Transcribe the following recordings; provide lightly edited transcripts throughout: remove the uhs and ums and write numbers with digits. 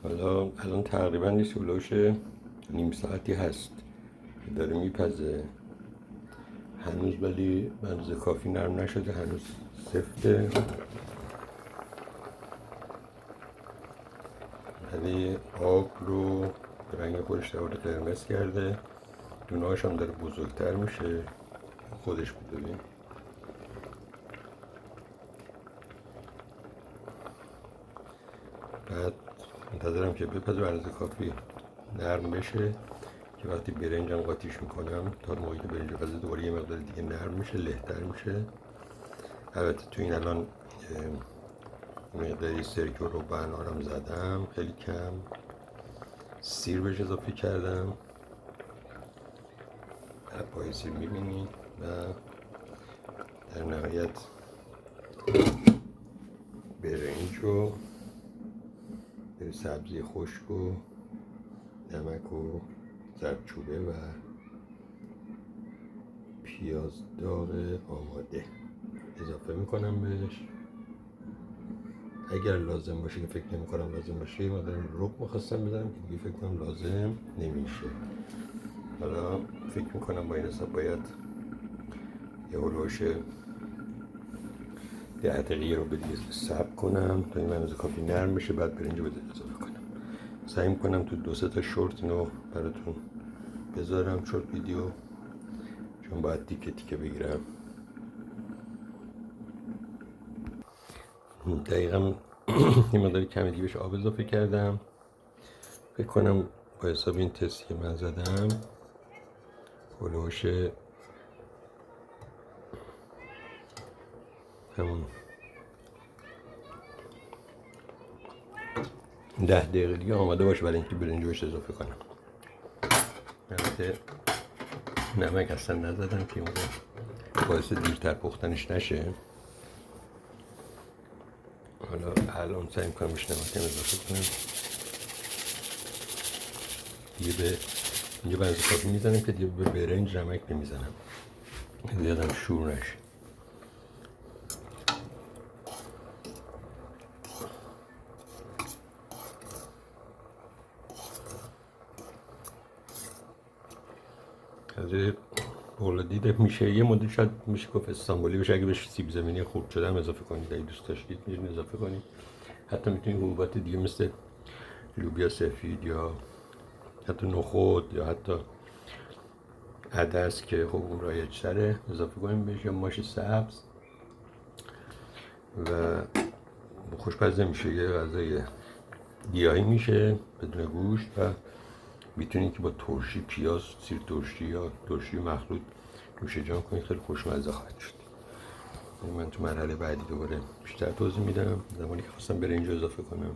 حالا الان تقریبا یه هلوش نیم ساعتی هست که داره میپزه هنوز، ولی به اندازه کافی نرم نشده، هنوز سفته، ولی آب رو به رنگ خودش دوباره قرمز کرده، دونهاش هم داره بزرگتر میشه. خودش بود ببین. بعد منتظرم که بپزه به اندازه کافی نرم بشه که وقتی برنجم قاطیش میکنم تا موقعی که برنج پزه دوباره یه مقدار دیگه نرم میشه، لهتر میشه. البته تو این الان مقداری سرکه و روغن آرام زدم، خیلی کم سیر بهش اضافه کردم، پای سیر میبینید، و در نهایت برنج و سبزی خشک و نمک و زردچوبه و پیاز داغ آماده اضافه میکنم بهش. اگر لازم باشه، که فکر نمی کنم لازم باشه، من دارم رب میخواستم بذارم که دیگه فکر کنم لازم نمیشه. حالا فکر میکنم با این حساب باید یه هلوش 10 دقیقه رو به دیگه صبر کنم تا این اندازه کافی نرم بشه، بعد برنج رو اضافه کنم. سعی میکنم تو 2-3 تا شورت اینو براتون بذارم، شورت ویدیو، چون باید تیکه تیکه بگیرم. دقیقا یه مقداری کمی دیگه بهش آب اضافه کردم. فکر کنم با حساب این تستی که من زدم هلوش همون 10 دقیقه دیگه آماده باشه برای اینکه برنج بهش اضافه کنم. البته نمک اصلا نزدم که اون باعث دیرتر پختنش نشه. حالا الان سعی میکنم بهش نمک اضافه کنم دیگه. به اینجا بعضی کافی میزنم که دیگه به برنج نمک نمیزنم، زیادم شور نشه. از بالا دیده میشه یه مدت شاید میشه گفت استانبولی بشه اگه بهش سیب زمینی خورد شده هم اضافه کنید، اگه دوست داشتید میتونید اضافه کنید. حتی میتونید حبوبات دیگه مثل لوبیا سفید یا حتی نخود یا حتی عدس که خب اون رایج تره اضافه کنیم بهش، یا ماش سبز، و خوشمزه میشه. یه غذای گیاهی میشه بدون گوشت، و میتونید که با ترشی پیاز، سیر ترشی یا ترشی مخلوط نوش جان کنید، خیلی خوشمزه خواهد شد. من تو مرحله بعدی دوباره بیشتر توضیح میدم زمانی که خواستم برنج اضافه کنم.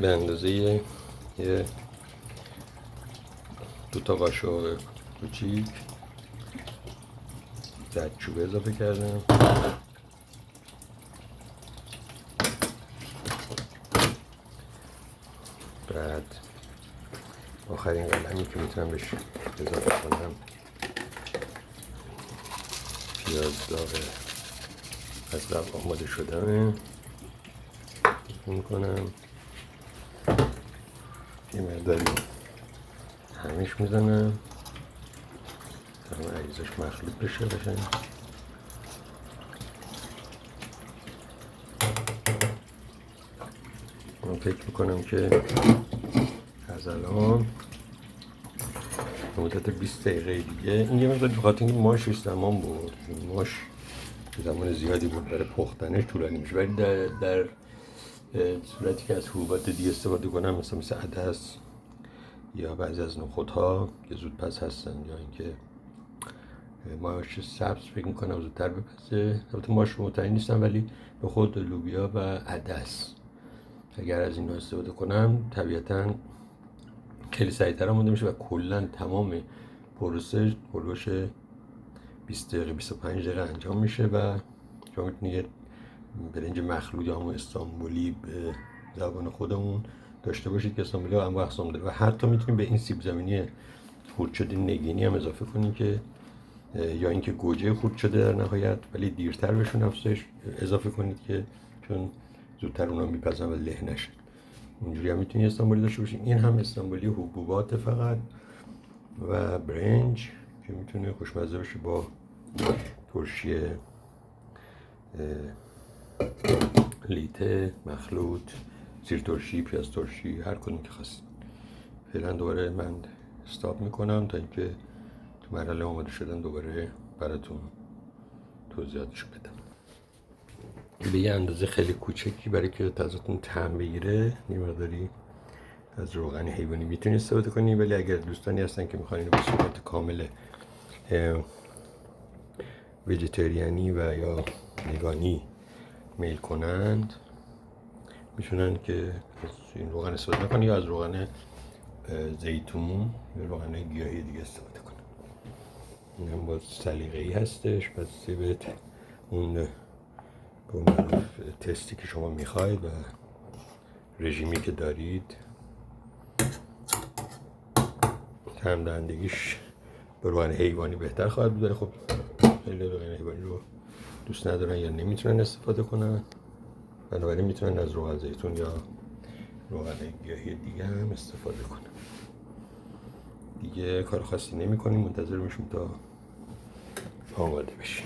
به اندازه یه 2 تا قاشق کوچیک زردچوبه اضافه کردم. بعد آخرین قلمی که میتونم بهش اضافه کنم پیاز داغ از قبل آماده شدن میکنم، یه مقداری همیش میزنم تا همه عریضش مخلوط بشه بشن. من فکر میکنم که از الان مدت 20 دقیقه دیگه این یه مقدار بخاطر اینکه ماشش زمان بود، ماش زمان زیادی بود برای پختنش طولانی میشه، ولی در صورتی که از حبوبات دیگه استفاده کنم مثل عدس یا بعضی از نخودها که زود پس هستن، یا اینکه ماش سبز فکر میکنم زودتر بپزه. البته ماش مطمئن نیستم، ولی به خود لوبیا و عدس اگر از این استفاده کنم طبیعتاً خیلی سریعتر آماده میشه و کلا تمام پروسه هلوش 20 دقیقه 25 دقیقه انجام میشه و شما میتونید یه برنج مخلوط یا همون استانبولی به زبان خودمون داشته باشید که استانبولی هم با اقسام داره و حتی میتونید به این سیب زمینی خرد شده نگینی هم اضافه کنید که یا اینکه گوجه خرد شده در نهایت ولی دیرتر بهشون افزایش اضافه کنید که چون زودتر اونا میپزن و له نشه. اینجوری هم میتونید استانبولی داشته باشید. این هم استانبولی حبوبات فقط و برنج که میتونه خوشمزه بشه با ترشی لیته مخلوط، زیر ترشی، پیاز ترشی، هر کدوم که خواستید. فعلا دوباره من استاپ میکنم تا اینکه تو مرحله آماده شدن دوباره براتون توضیحاتشو بدم. به یه اندازه خیلی کوچکی برای که ازتون طعم بگیره یه مقداری از روغن حیوانی میتونید استفاده کنید، ولی اگر دوستانی هستن که میخوان اینو به صورت کامل ویژیتریانی و یا وگانی میل کنند میتونن که از این روغن استفاده نکنن یا از روغن زیتون یا روغن گیاهی دیگه استفاده کنن. این هم باز سلیقه‌ای هستش، بس به اون تستی که شما میخواید و رژیمی که دارید طعم دهندگیش به روغن حیوانی بهتر خواهد بود. خب خیلی روغن حیوانی رو دوست ندارن یا نمیتونن استفاده کنن، بنابراین میتونن از روغن زیتون یا روغن گیاهی دیگه هم استفاده کنن. دیگه کار خاصی نمی کنیم، منتظر میشیم تا آماده بشه.